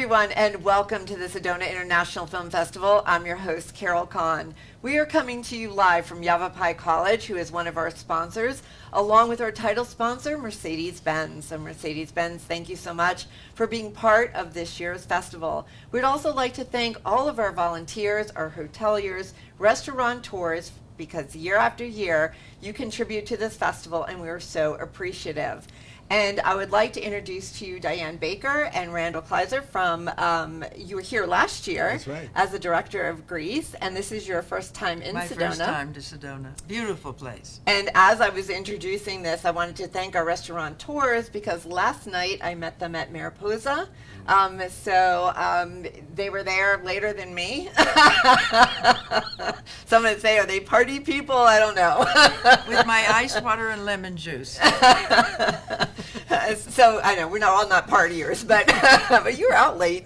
everyone, and welcome to the Sedona International Film Festival. I'm your host, Carol Kahn. We are coming to you live from Yavapai College, who is one of our sponsors, along with our title sponsor, Mercedes-Benz. So Mercedes-Benz, thank you so much for being part of this year's festival. We'd also like to thank all of our volunteers, our hoteliers, restaurateurs, because year after year, you contribute to this festival, and we are so appreciative. And I would like to introduce to you Diane Baker and Randall Kleiser from, you were here last year. That's right. As the director of Grease, and this is your first time in My Sedona. first time to Sedona. Beautiful place. And as I was introducing this, I wanted to thank our restaurateurs because last night I met them at Mariposa. They were there later than me. Some would say, are they party people? I don't know. With my ice water and lemon juice. So I know we're all not partiers, but but you were out late.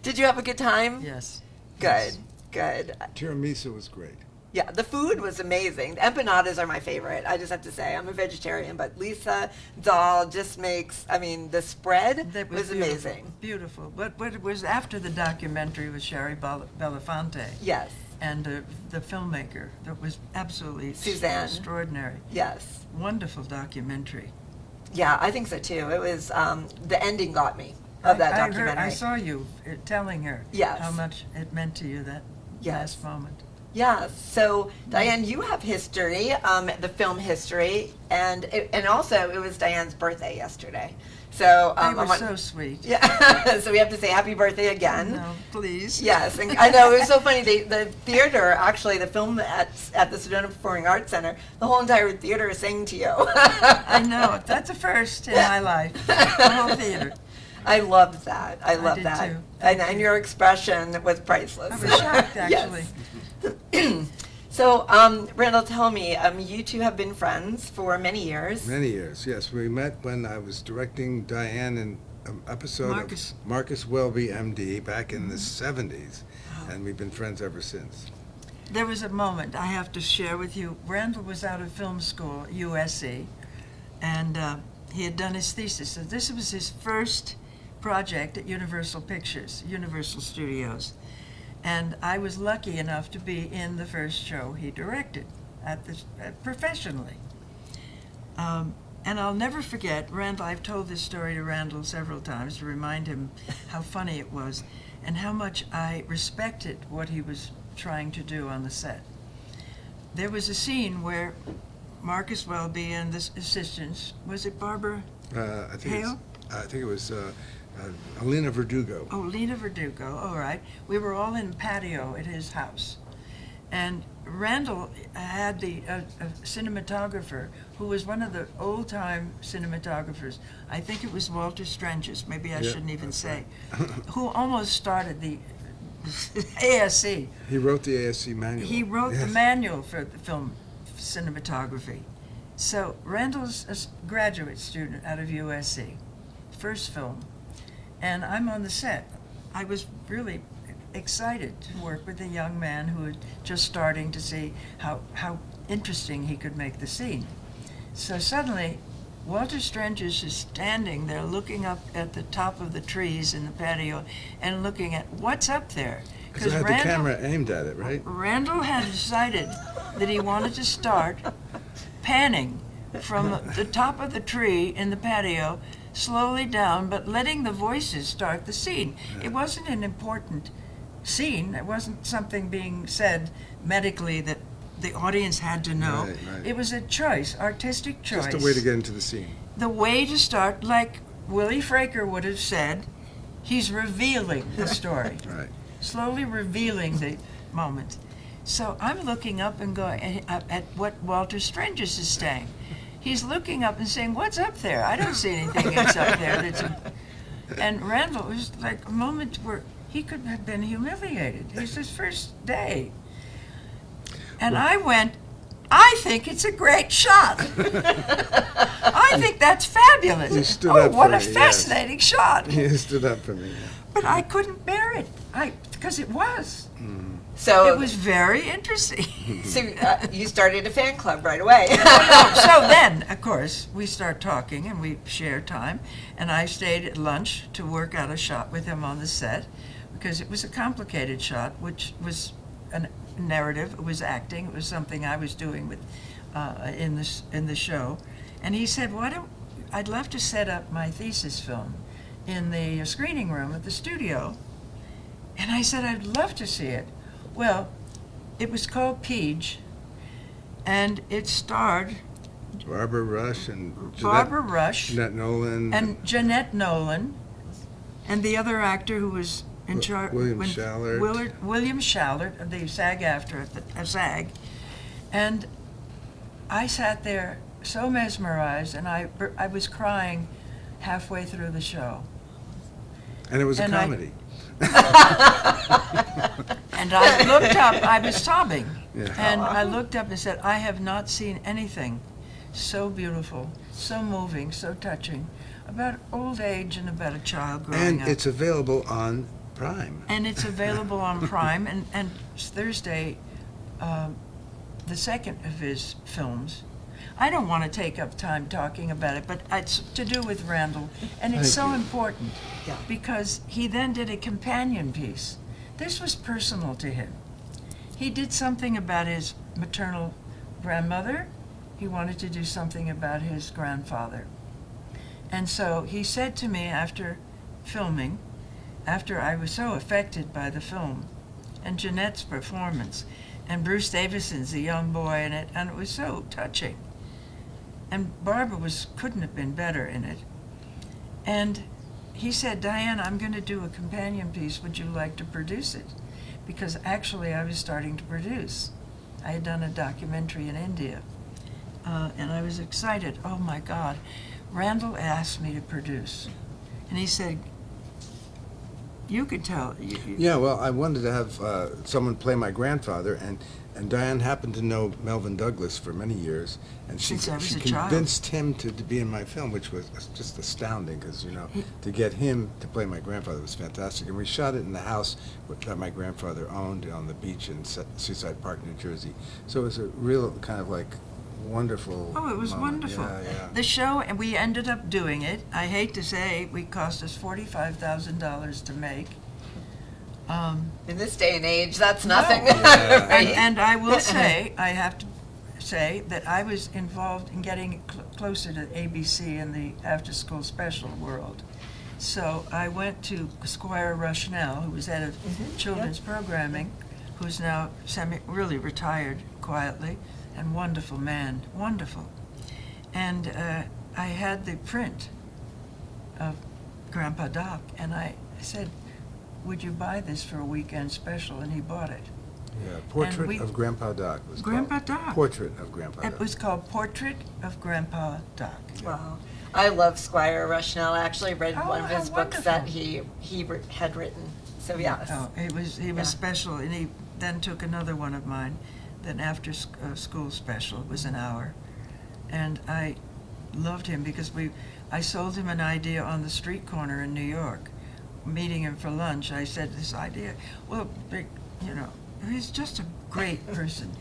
Did you have a good time? Yes. Good, good. Tiramisu was great. Yeah, the food was amazing. The empanadas are my favorite. I just have to say, I'm a vegetarian, but Lisa Dahl just makes, the spread That was beautiful, amazing. Beautiful. But it was after the documentary with Sherry Belafonte. Yes, And the filmmaker. That was absolutely Suzanne. extraordinary. yes. Wonderful documentary. Yeah, I think so too. It was, the ending got me of that documentary. I saw you telling her Yes. how much it meant to you, that Yes. last moment. Yeah, so Diane, you have history, the film history, and also it was Diane's birthday yesterday. So They were so sweet. Yeah, so we have to say happy birthday again. No, please. Yes, and I know it was so funny. The theater, actually, the film at the Sedona Performing Arts Center, the whole entire theater is singing to you. I know. That's a first in my life. The whole theater. I loved that. I loved did that. too. And your expression was priceless. I was shocked, actually. Yes. So, Randall, tell me, you two have been friends for many years. Many years, yes. We met when I was directing Diane in an episode Marcus. of Marcus Welby, MD, back in the 70s, Wow. and we've been friends ever since. There was a moment I have to share with you. Randall was out of film school, USC, and he had done his thesis. So this was his first project at Universal Pictures, Universal Studios. And I was lucky enough to be in the first show he directed professionally. And I'll never forget, Randall, I've told this story to Randall several times to remind him how funny it was and how much I respected what he was trying to do on the set. There was a scene where Marcus Welby and the assistants, was it Barbara I Hale? think it was Alina Verdugo. Oh, Lena Verdugo, all right. We were all in patio at his house. And Randall had a cinematographer who was one of the old-time cinematographers. I think it was Walter Strangis, maybe I Yeah, shouldn't even that's say, right. who almost started the ASC. He wrote the ASC manual. He wrote the Yes. manual for the film cinematography. So Randall's a graduate student out of USC, first film. And I'm on the set. I was really excited to work with a young man who was just starting to see how interesting he could make the scene. So suddenly, Walter Strangis is standing there looking up at the top of the trees in the patio and looking at what's up there. Because I had the camera aimed at it, right? Randall had decided that he wanted to start panning from the top of the tree in the patio slowly down, but letting the voices start the scene. It wasn't an important scene. It wasn't something being said medically that the audience had to know. Right, right. It was a choice, artistic choice. Just a way to get into the scene. The way to start, like Willie Fraker would have said, he's revealing the story. Right. Slowly revealing the moment. So I'm looking up and going at what Walter Strangis is saying. He's looking up and saying, "What's up there? I don't see anything that's up there." And Randall was like a moment where he could have been humiliated. It was his first day. And I went, "I think it's a great shot. I think that's fabulous. You stood Oh, up what for a me, yes. fascinating shot." He stood up for me. Yeah. But I couldn't bear it. Because it was. So It was very interesting. So you started a fan club right away. So then, of course, we start talking and we share time. And I stayed at lunch to work out a shot with him on the set because it was a complicated shot, which was a narrative. It was acting. It was something I was doing with in the show. And he said, I'd love to set up my thesis film in the screening room at the studio. And I said, I'd love to see it. Well, it was called Peach, and it starred Barbara Rush and Jeanette Nolan, and the other actor who was in charge, William Shallert. William Shallert, the SAG-AFTRA at SAG, and I sat there so mesmerized, and I was crying halfway through the show. And it was a comedy. And I looked up, I was sobbing, Yeah. and I looked up and said, I have not seen anything so beautiful, so moving, so touching, about old age and about a child growing And up. it's available on Prime. And it's available on Prime, and Thursday, the second of his films. I don't want to take up time talking about it, but it's to do with Randall, and it's so important because he then did a companion piece. This was personal to him. He did something about his maternal grandmother. He wanted to do something about his grandfather. And so he said to me after filming, after I was so affected by the film, and Jeanette's performance, and Bruce Davison's a young boy in it, and it was so touching. And Barbara couldn't have been better in it. And he said, Diane, I'm going to do a companion piece. Would you like to produce it? Because actually I was starting to produce. I had done a documentary in India. And I was excited. Oh my God. Randall asked me to produce. And he said, you could tell. Yeah, well, I wanted to have someone play my grandfather, and Diane happened to know Melvin Douglas for many years, and she Since I was a child. convinced him to be in my film, which was just astounding, because, to get him to play my grandfather was fantastic. And we shot it in the house that my grandfather owned on the beach in Seaside Park, New Jersey. So it was a real kind of like wonderful Oh, it was moment. wonderful. Yeah. The show, and we ended up doing it. I hate to say, it cost us $45,000 to make. In this day and age, that's nothing. Yeah. And I will say, I have to say that I was involved in getting closer to ABC in the after-school special world. So I went to Squire Rushnell, who was head of children's programming, who's now really retired quietly, and wonderful man, wonderful. And I had the print of Grandpa Doc, and I said, would you buy this for a weekend special? And he bought it. Yeah, Portrait of Grandpa Doc was Grandpa called. Doc. Portrait of Grandpa Doc. It was called Portrait of Grandpa Doc. Wow. I love Squire Rushnell. I actually read Oh, one of how his books that wonderful. he had written. So yes. Oh, he was special, and he then took another one of mine, then after school special. It was an hour, and I loved him because I sold him an idea on the street corner in New York, meeting him for lunch. I said this idea, well, he's just a great person.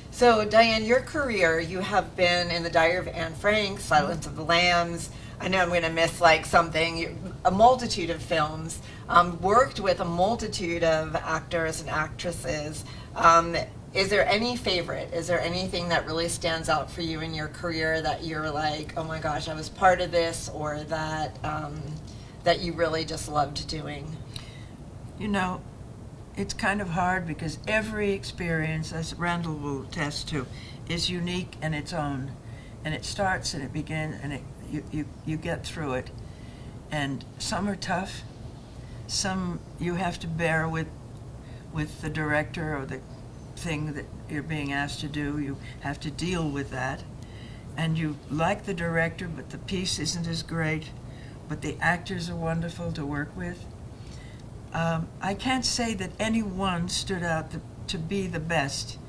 So, Diane, your career, you have been in The Diary of Anne Frank, Silence of the Lambs. I know I'm going to miss a multitude of films, worked with a multitude of actors and actresses. Is there any favorite? Is there anything that really stands out for you in your career that you're like, oh my gosh, I was part of this, or that that you really just loved doing? It's kind of hard because every experience, as Randall will attest to, is unique and its own. And it starts and it begins and you get through it. And some are tough. Some you have to bear with the director or the thing that you're being asked to do. You have to deal with that. And you like the director, but the piece isn't as great. But the actors are wonderful to work with. I can't say that any one stood out to be the best,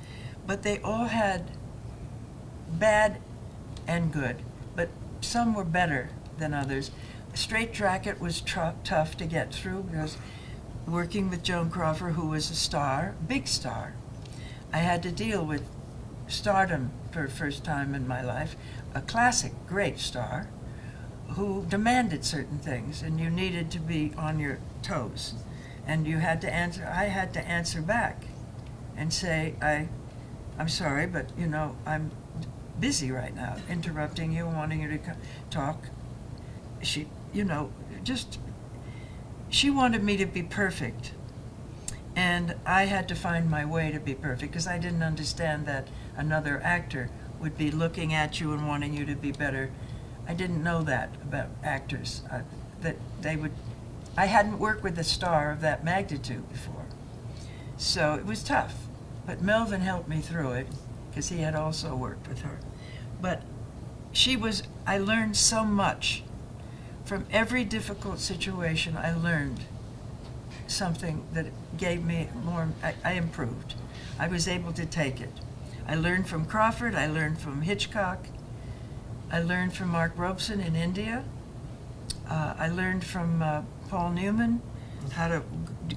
but they all had bad and good, but some were better than others. Straight Jacket was tough to get through because working with Joan Crawford, who was a star, big star. I had to deal with stardom for the first time in my life, a classic, great star, who demanded certain things, and you needed to be on your toes. And you had to answer, I had to answer back and say, I'm sorry, but you know, I'm busy right now, interrupting you, wanting you to talk. She, you know, she wanted me to be perfect. And I had to find my way to be perfect, because I didn't understand that another actor would be looking at you and wanting you to be better. I didn't know that about actors, that they would, I hadn't worked with a star of that magnitude before. So it was tough, but Melvin helped me through it, because he had also worked with her. But I learned so much. From every difficult situation, I learned something that gave me more, I improved. I was able to take it. I learned from Crawford, I learned from Hitchcock, I learned from Mark Robeson in India, I learned from Paul Newman how to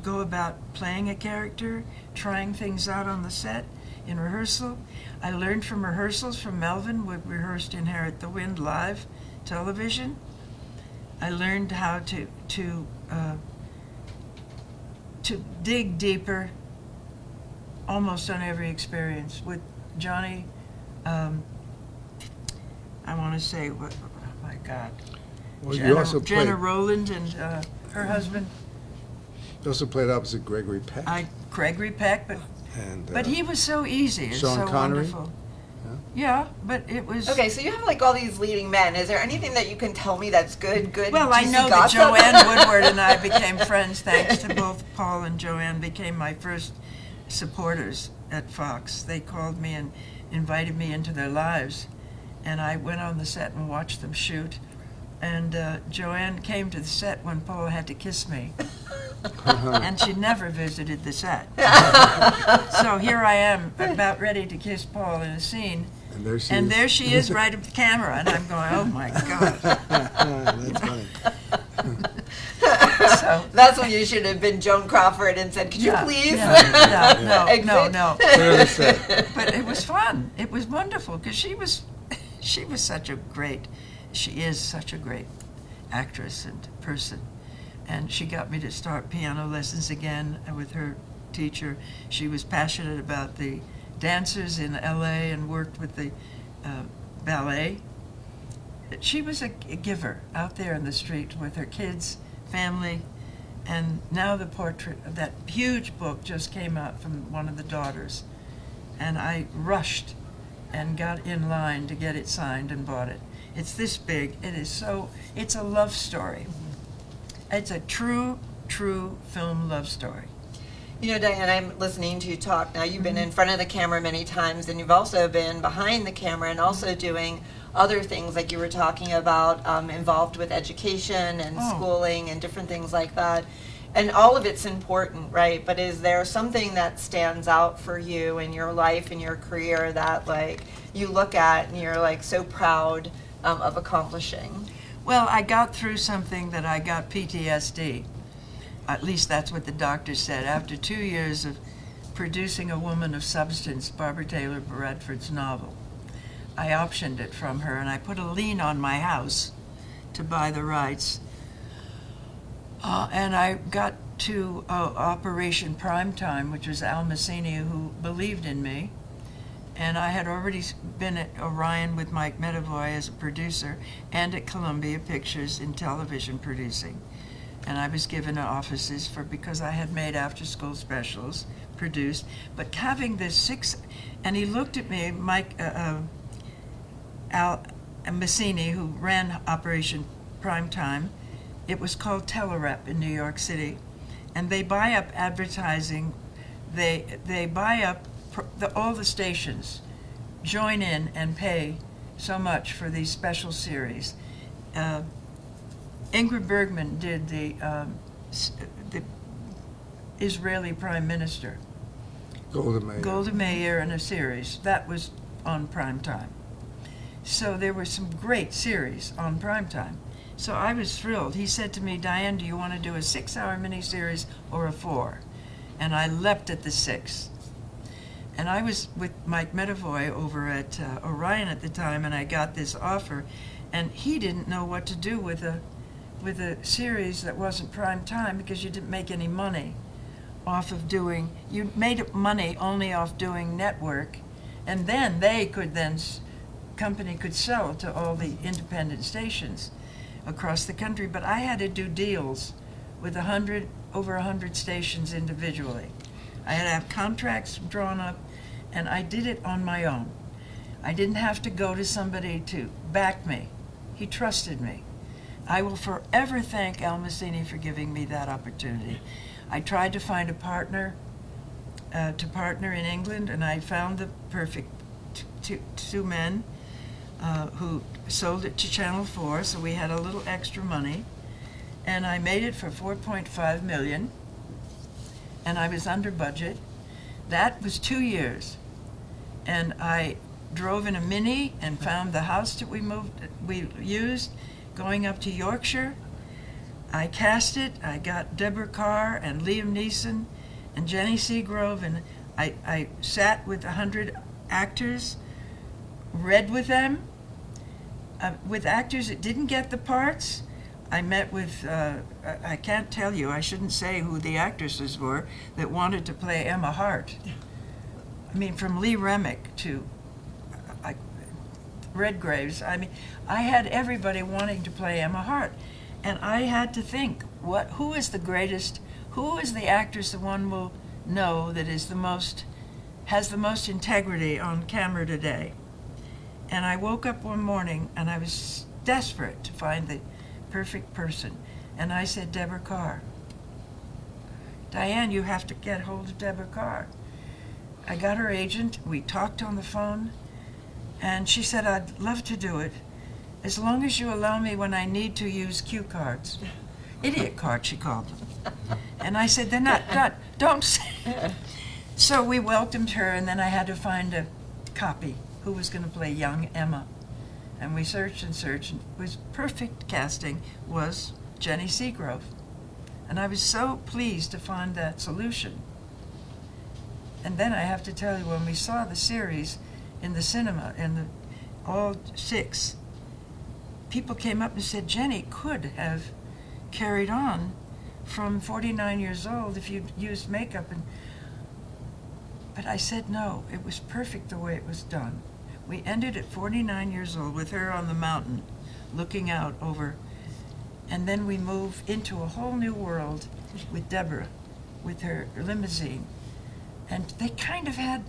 go about playing a character, trying things out on the set, in rehearsal. I learned from rehearsals from Melvin. We rehearsed Inherit the Wind live television. I learned how to dig deeper almost on every experience. With Johnny, I want to say, oh my God, Well, you also Jenna played, Rowland and her husband. you also played opposite Gregory Peck. Gregory Peck, but he was so easy and Sean so Connery? wonderful. Yeah, but it was... Okay, so you have like all these leading men. Is there anything that you can tell me that's good Well, I juicy know that gossip? Joanne Woodward and I became friends thanks to both Paul and Joanne became my first supporters at Fox. They called me and invited me into their lives, and I went on the set and watched them shoot. And Joanne came to the set when Paul had to kiss me. And she never visited the set. So here I am, about ready to kiss Paul in a scene. And there she is. Right at the camera, and I'm going, oh my God. That's funny. So, That's when you should have been Joan Crawford and said, could you please? No. Clear the set. But it was fun. It was wonderful, because she is such a great actress and person. And she got me to start piano lessons again with her teacher. She was passionate about the dancers in LA and worked with the ballet. She was a giver out there in the street with her kids, family, and now the portrait of that huge book just came out from one of the daughters. And I rushed and got in line to get it signed and bought it. It's this big. It's a love story. It's a true film love story. You know, Diane, I'm listening to you talk. Now, you've been in front of the camera many times, and you've also been behind the camera and also doing other things like you were talking about, involved with education and schooling and different things like that. And all of it's important, right? But is there something that stands out for you in your life, in your career, that like you look at and you're like so proud of accomplishing? Well, I got through something that I got PTSD. At least that's what the doctor said. After 2 years of producing A Woman of Substance, Barbara Taylor Bradford's novel, I optioned it from her, and I put a lien on my house to buy the rights. And I got to Operation Primetime, which was Al Massini, who believed in me. And I had already been at Orion with Mike Medavoy as a producer and at Columbia Pictures in television producing. And I was given offices because I had made after-school specials, produced. But having this and he looked at me, Al Massini, who ran Operation Primetime. It was called Telerep in New York City. And they buy up advertising. They buy up all the stations, join in and pay so much for these special series. Ingrid Bergman did the Israeli Prime Minister, Golda Meir, in a series that was on prime time. So there were some great series on prime time, So I was thrilled. He said to me, Diane, do you want to do a 6-hour miniseries or a 4? And I leapt at the 6. And I was with Mike Medavoy over at Orion at the time, and I got this offer, and he didn't know what to do with a series that wasn't prime time, because you didn't make any money off of doing, you made money only off doing network, and then company could sell to all the independent stations across the country. But I had to do deals with over 100 stations individually. I had to have contracts drawn up, and I did it on my own. I didn't have to go to somebody to back me. He trusted me. I will forever thank Al Massini for giving me that opportunity. I tried to find a partner in England, and I found the perfect two men who sold it to Channel 4, so we had a little extra money, and I made it for $4.5 million, and I was under budget. That was 2 years, and I drove in a Mini and found the house that we used, going up to Yorkshire. I cast it. I got Deborah Kerr and Liam Neeson and Jenny Seagrove, and I sat with 100 actors, read with them. With actors that didn't get the parts, I met with, I can't tell you, I shouldn't say who the actresses were that wanted to play Emma Hart. I mean, from Lee Remick to Redgraves. I mean, I had everybody wanting to play Emma Hart. And I had to think, who is the greatest, who is the actress that one will know that has the most integrity on camera today? And I woke up one morning and I was desperate to find the perfect person. And I said, Deborah Kerr. Diane, you have to get hold of Deborah Kerr. I got her agent, we talked on the phone, and she said, I'd love to do it, as long as you allow me when I need to use cue cards. Idiot cards, she called them. And I said, they're not, don't say. So we welcomed her, and then I had to find a copy who was going to play young Emma. And we searched and searched, and it was perfect casting was Jenny Seagrove. And I was so pleased to find that solution. And then I have to tell you, when we saw the series in the cinema, all 6, people came up and said, Jenny could have carried on from 49 years old if you'd used makeup. But I said no, it was perfect the way it was done. We ended at 49 years old with her on the mountain looking out over, and then we move into a whole new world with Deborah, with her limousine. And they kind of had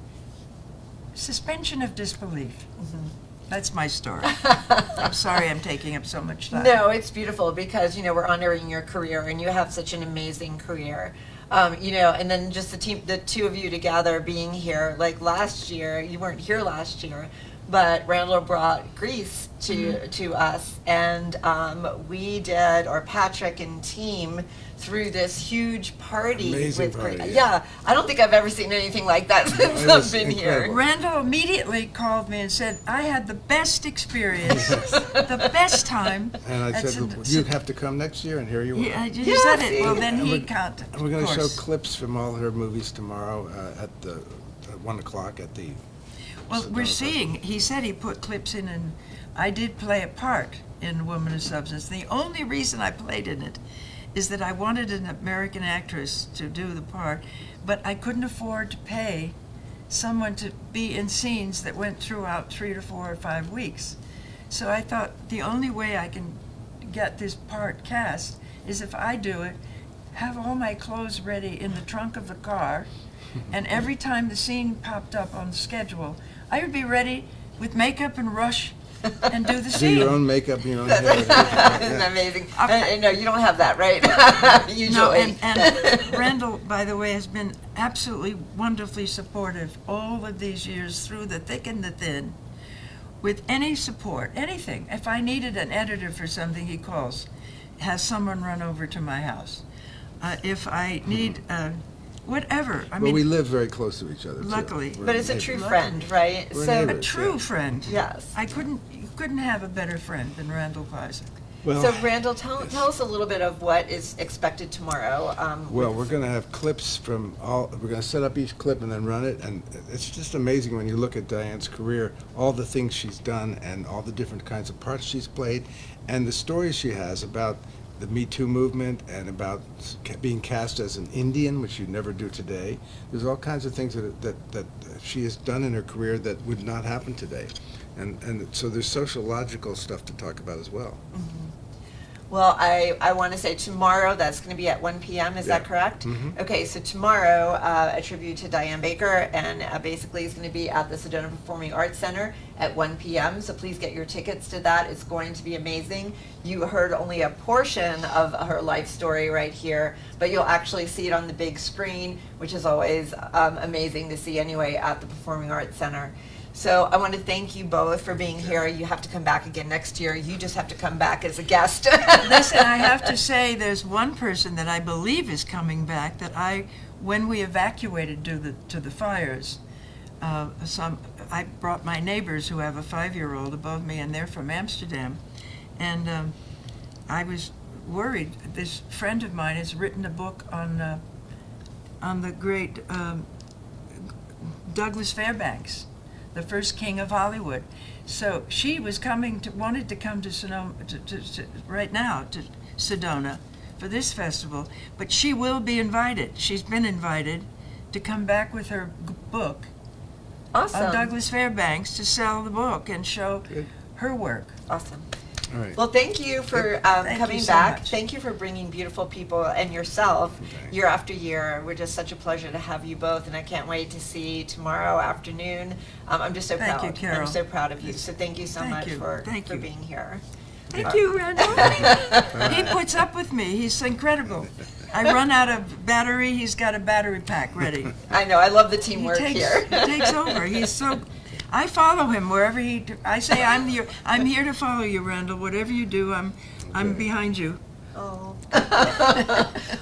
suspension of disbelief. Mm-hmm. That's my story. I'm sorry I'm taking up so much time. No, it's beautiful because, we're honoring your career, and you have such an amazing career. And then just the two of you together being here, like last year, you weren't here last year, but Randall brought Grease to us, and we did, or Patrick and team, threw this huge party. Amazing with party, Grease. yeah. I don't think I've ever seen anything like that since I've been here. Randall immediately called me and said, I had the best experience, the best time. And I said, you have to come next year, and here you are. Yeah, you said it. Well, then he got it. And we're going to show clips from all her movies tomorrow at 1 o'clock at the... Well, we're seeing, he said he put clips in, and I did play a part in Woman of Substance. The only reason I played in it is that I wanted an American actress to do the part, but I couldn't afford to pay someone to be in scenes that went throughout 3 to 4 or 5 weeks. So I thought the only way I can get this part cast is if I do it, have all my clothes ready in the trunk of the car, and every time the scene popped up on the schedule, I would be ready with makeup and rush and do the scene. Do your own makeup, your own hair. Isn't that amazing? No, you don't have that, right? Usually. No, and Randall, by the way, has been absolutely wonderfully supportive all of these years through the thick and the thin, with any support, anything. If I needed an editor for something, he calls, has someone run over to my house. If I need whatever. I mean, we live very close to each other, too. Luckily. But it's a true friend, right? We're So neighbors. A true friend. Yes. You couldn't have a better friend than Randall Kleiser. Well, So Randall, tell us a little bit of what is expected tomorrow. well, with- we're going to have clips from all. We're going to set up each clip and then run it, and it's just amazing when you look at Diane's career, all the things she's done, and all the different kinds of parts she's played, and the stories she has about the Me Too movement and about being cast as an Indian, which you'd never do today. There's all kinds of things that she has done in her career that would not happen today, and so there's sociological stuff to talk about as well. Mhm. Well, I want to say tomorrow, that's going to be at 1 p.m., is that Yeah. correct? Mhm. Okay, so tomorrow, a tribute to Diane Baker, and basically it's going to be at the Sedona Performing Arts Center at 1 p.m., so please get your tickets to that. It's going to be amazing. You heard only a portion of her life story right here, but you'll actually see it on the big screen, which is always amazing to see anyway at the Performing Arts Center. So I want to thank you both for being here. You have to come back again next year. You just have to come back as a guest. Listen, I have to say, there's one person that I believe is coming back that when we evacuated to the fires, I brought my neighbors who have a 5-year-old above me, and they're from Amsterdam, and I was worried. This friend of mine has written a book on the great Douglas Fairbanks, the first king of Hollywood. So she was wanted to come to Sonoma right now to Sedona for this festival, but she will be invited. She's been invited to come back with her book Awesome. on Douglas Fairbanks to sell the book and show Good. her work. Awesome. All right. Well, thank you for Thank coming you so back. much. Thank you for bringing beautiful people and yourself Okay. year after year. We're just such a pleasure to have you both, and I can't wait to see you tomorrow afternoon. I'm just so Thank proud. you, Carol. I'm so proud of you. So thank you so Thank much you. for Thank you. being here. Thank you, Randall. He puts up with me. He's incredible. I run out of battery. He's got a battery pack ready. I know. I love the He teamwork here. he takes over. He's so. I follow him wherever I say I'm here to follow you, Randall. Whatever you do, I'm Okay. behind you. Oh.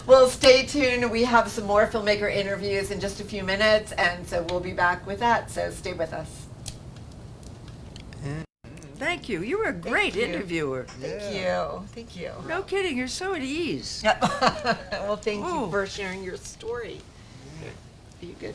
Well, stay tuned. We have some more filmmaker interviews in just a few minutes, and so we'll be back with that. So stay with us. Thank you. You were a great you. interviewer. Thank you. Thank you. No kidding. You're so at ease. Well, thank Oh. you for sharing your story. Are you good?